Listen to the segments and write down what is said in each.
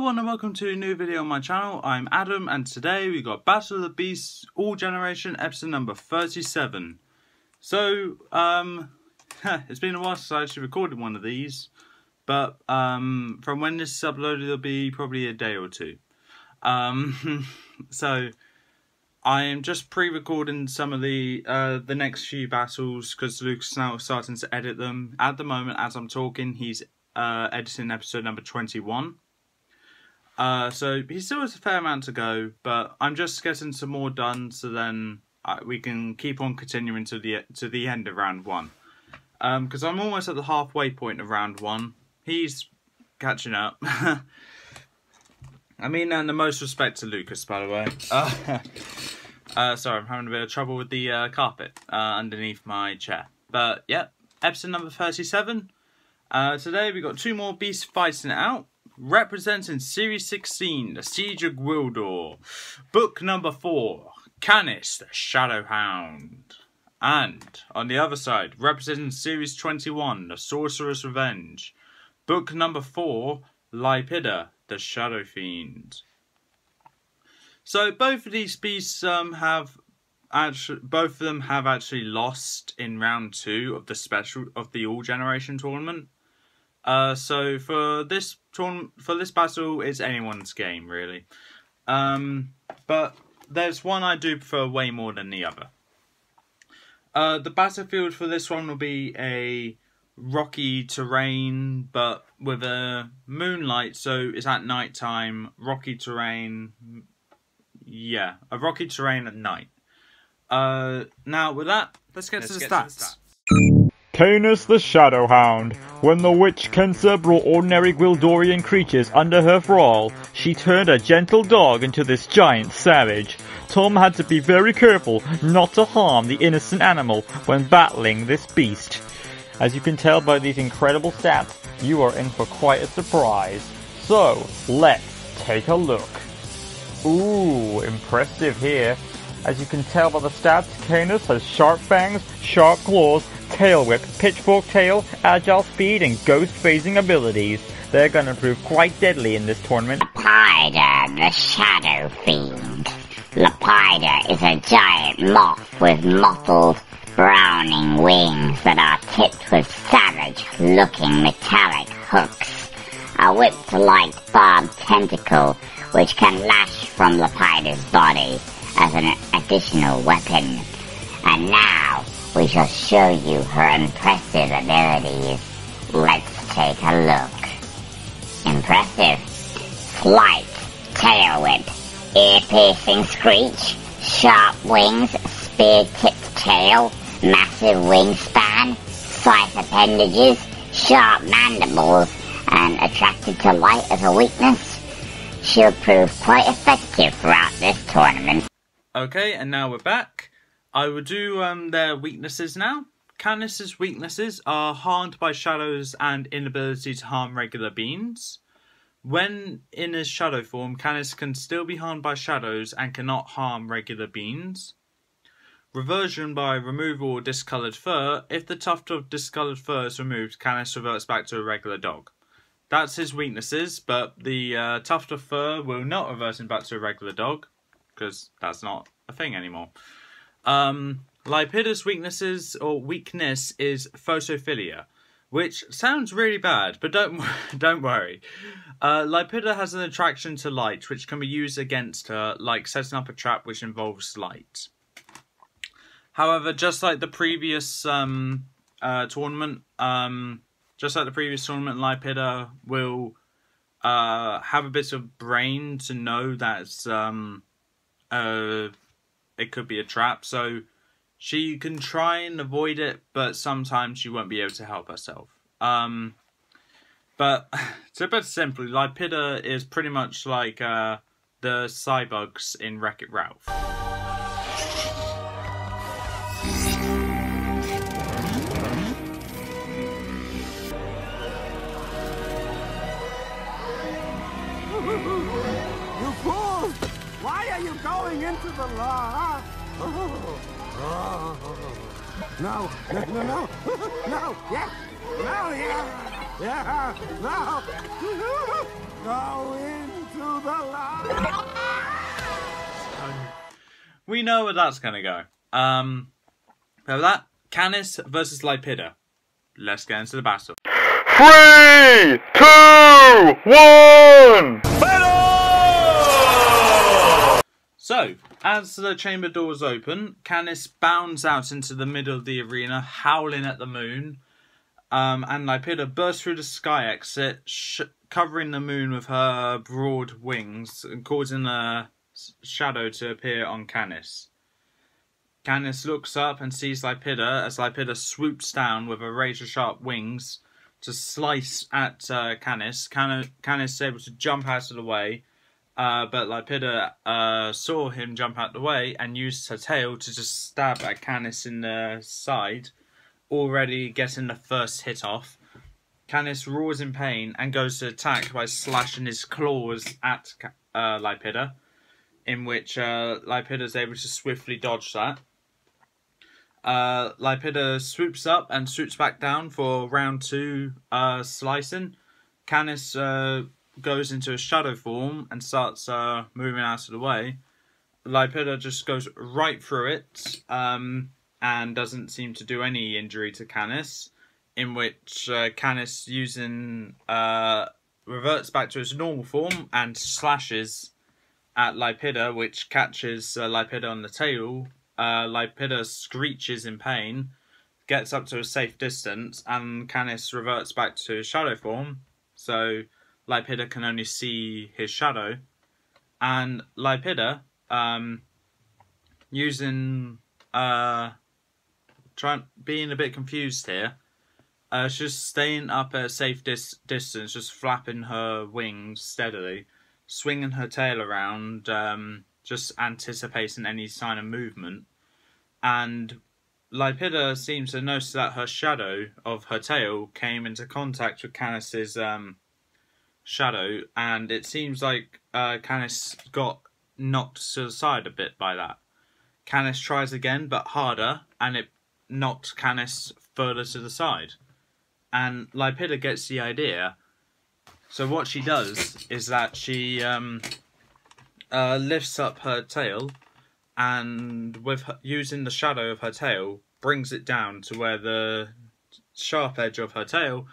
everyone and welcome to a new video on my channel. I'm Adam and today we got Battle of the Beasts All Generation episode number 37. So, it's been a while since I actually recorded one of these, but from when this is uploaded it'll be probably a day or two. So, I am just pre-recording some of the next few battles because Luke's now starting to edit them. At the moment, as I'm talking, he's editing episode number 21. So he still has a fair amount to go, but I'm just getting some more done, so then we can keep on continuing to the end of round one. Because I'm almost at the halfway point of round one. He's catching up. I mean, and the most respect to Lucas, by the way. Sorry, I'm having a bit of trouble with the carpet underneath my chair. But yeah, episode number 37. Today we got two more beasts fighting it out. Representing Series 16, The Siege of Gwildor. Book number 4, Kanis, the Shadow Hound. And, on the other side, representing Series 21, The Sorcerer's Revenge. Book number 4, Lypida, the Shadow Fiend. So, both of these beasts have actually lost in round 2 of the All Generation tournament. So for this battle, it's anyone's game, really. But there's one I do prefer way more than the other. The battlefield for this one will be a rocky terrain, but with a moonlight, so it's at night time. Rocky terrain, yeah, a rocky terrain at night. Now with that, let's get to the stats. Kanis the Shadow Hound. When the witch Kensa brought ordinary Gwildorian creatures under her thrall, she turned a gentle dog into this giant savage. Tom had to be very careful not to harm the innocent animal when battling this beast. As you can tell by these incredible stats, you are in for quite a surprise. So, let's take a look. Ooh, impressive here. As you can tell by the stats, Kanis has sharp fangs, sharp claws, tail whip, pitchfork tail, agile speed, and ghost phasing abilities. They're gonna prove quite deadly in this tournament. Lypida, the Shadow Fiend. Lypida is a giant moth with mottled, browning wings that are tipped with savage-looking metallic hooks. A whip-like barbed tentacle which can lash from Lypida's body as an additional weapon. And now, we shall show you her impressive abilities. Let's take a look. Impressive. Slight tail whip, ear-piercing screech, sharp wings, spear-tipped tail, massive wingspan, scythe appendages, sharp mandibles, and attracted to light as a weakness. She'll prove quite effective throughout this tournament. Okay, and now we're back. I will do their weaknesses now. Canis' weaknesses are harmed by shadows and inability to harm regular beings. When in his shadow form, Canis can still be harmed by shadows and cannot harm regular beings. Reversion by removal or discoloured fur. If the tuft of discoloured fur is removed, Canis reverts back to a regular dog. That's his weaknesses, but the tuft of fur will not revert him back to a regular dog, because that's not a thing anymore. Lypida's weakness is photophilia, which sounds really bad, but don't worry. Lypida has an attraction to light, which can be used against her, like setting up a trap which involves light. However, just like the previous tournament, Lypida will have a bit of brain to know that it could be a trap, so she can try and avoid it, but sometimes she won't be able to help herself. But to put it simply, Lypida is pretty much like the cybugs in Wreck-It Ralph. You fool! Why are you going into the law? No, yes, no, yeah, no, go in. the line. We know where that's going to go. For that, Kanis versus Lypida. Let's get into the battle. 3, 2, 1! Battle! So, as the chamber doors open, Kanis bounds out into the middle of the arena, howling at the moon. And Lypida bursts through the sky exit, covering the moon with her broad wings and causing a shadow to appear on Kanis. Kanis looks up and sees Lypida as Lypida swoops down with her razor-sharp wings to slice at Kanis. Kanis is able to jump out of the way, but Lypida saw him jump out of the way and used her tail to just stab at Kanis in the side, already getting the first hit off. Kanis roars in pain and goes to attack by slashing his claws at Lypida, in which Lypida is able to swiftly dodge that. Lypida swoops up and swoops back down for round 2 slicing. Kanis goes into a shadow form and starts moving out of the way. Lypida just goes right through it and doesn't seem to do any injury to Kanis, in which Kanis reverts back to his normal form and slashes at Lypida, which catches Lypida on the tail. Lypida screeches in pain, gets up to a safe distance, and Kanis reverts back to shadow form, so Lypida can only see his shadow. And Lypida, being a bit confused here, she's just staying up at a safe distance, just flapping her wings steadily, swinging her tail around, just anticipating any sign of movement. And Lypida seems to notice that her shadow of her tail came into contact with Kanis's shadow, and it seems like Kanis got knocked to the side a bit by that. Kanis tries again, but harder, and it knocked Kanis further to the side. And Lypida gets the idea. So what she does is that she lifts up her tail, and using the shadow of her tail, brings it down to where the sharp edge of her tail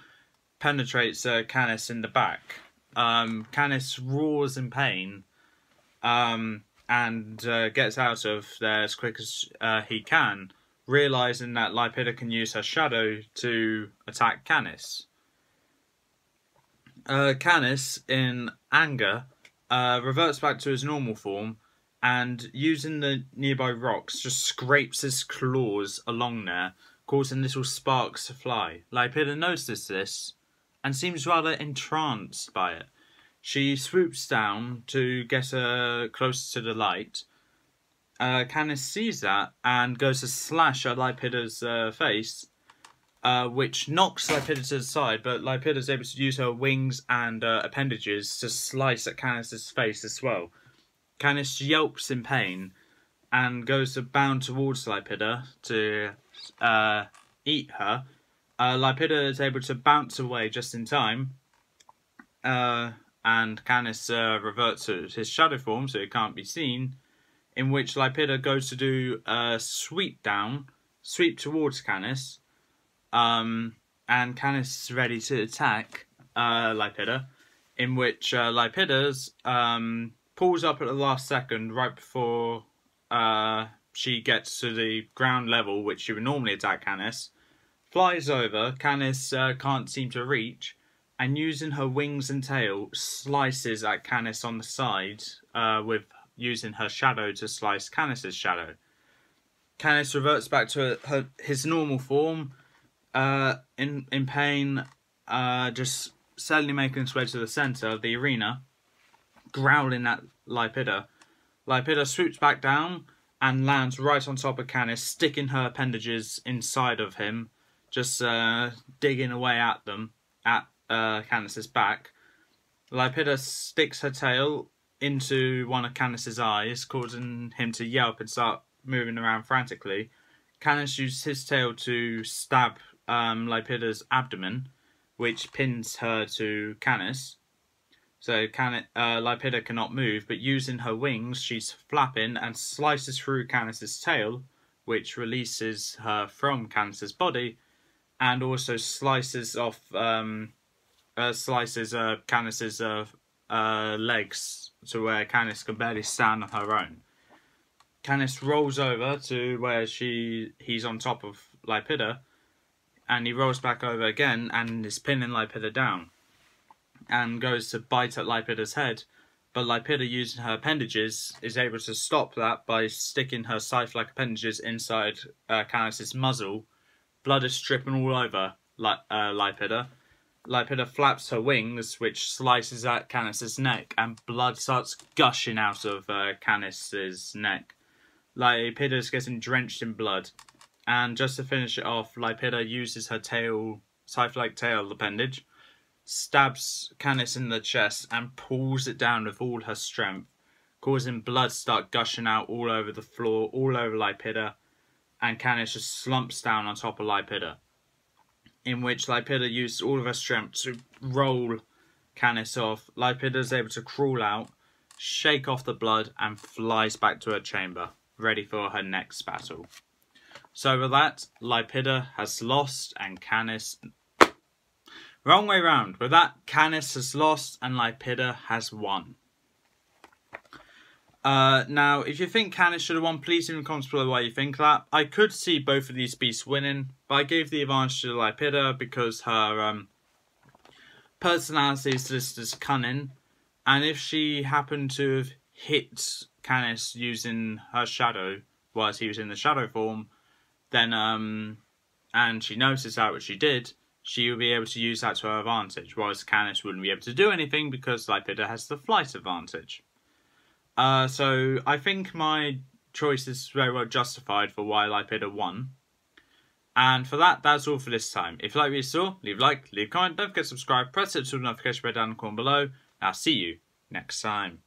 penetrates Kanis in the back. Kanis roars in pain and gets out of there as quick as he can, realising that Lypida can use her shadow to attack Kanis. Kanis, in anger, reverts back to his normal form and, using the nearby rocks, just scrapes his claws along there, causing little sparks to fly. Lypida notices this and seems rather entranced by it. She swoops down to get closer to the light. Kanis sees that and goes to slash at Lypida's face, which knocks Lypida to the side, but Lypida is able to use her wings and appendages to slice at Kanis's face as well. Kanis yelps in pain and goes to bound towards Lypida to eat her. Lypida is able to bounce away just in time, and Kanis reverts to his shadow form so it can't be seen, in which Lypida goes to do a sweep towards Kanis, and Kanis is ready to attack Lypida, in which Lypida's pulls up at the last second, right before she gets to the ground level, which she would normally attack Kanis, flies over. Kanis can't seem to reach, and using her wings and tail, slices at Kanis on the side, with using her shadow to slice Kanis's shadow. Kanis reverts back to his normal form, in pain, just suddenly making his way to the centre of the arena, growling at Lypida. Lypida swoops back down and lands right on top of Kanis, sticking her appendages inside of him, just digging away at them, at Kanis's back. Lypida sticks her tail into one of Kanis's eyes, causing him to yelp and start moving around frantically. Kanis uses his tail to stab Lypida's abdomen, which pins her to Kanis. So Lypida cannot move, but using her wings, she's flapping and slices through Canis's tail, which releases her from Canis's body, and also slices off Canis's legs to where Kanis can barely stand on her own. Kanis rolls over to where he's on top of Lypida, and he rolls back over again and is pinning Lypida down, and goes to bite at Lypida's head, but Lypida, using her appendages, is able to stop that by sticking her scythe-like appendages inside Canis's muzzle. Blood is dripping all over Lypida. Lypida flaps her wings, which slices at Canis's neck, and blood starts gushing out of Canis's neck. Lypida is getting drenched in blood, and just to finish it off, Lypida uses her scythe-like tail appendage, stabs Kanis in the chest, and pulls it down with all her strength, causing blood to start gushing out all over the floor, all over Lypida, and Kanis just slumps down on top of Lypida, in which Lypida uses all of her strength to roll Kanis off. Lypida is able to crawl out, shake off the blood, and flies back to her chamber, ready for her next battle. So with that, Lypida has lost and Kanis... Wrong way round. With that, Kanis has lost and Lypida has won. Now, if you think Kanis should have won, please leave in the comments below why you think that. I could see both of these beasts winning, but I gave the advantage to Lypida because her personality is just as cunning, and if she happened to have hit Kanis using her shadow whilst he was in the shadow form, then and she noticed that, which she did, she will be able to use that to her advantage, whereas Kanis wouldn't be able to do anything because Lypida has the flight advantage. So I think my choice is very well justified for why Lypida won. And for that, that's all for this time. If you like what you saw, leave a like, leave a comment, don't forget to subscribe, press the notification bell down in the corner below, and I'll see you next time.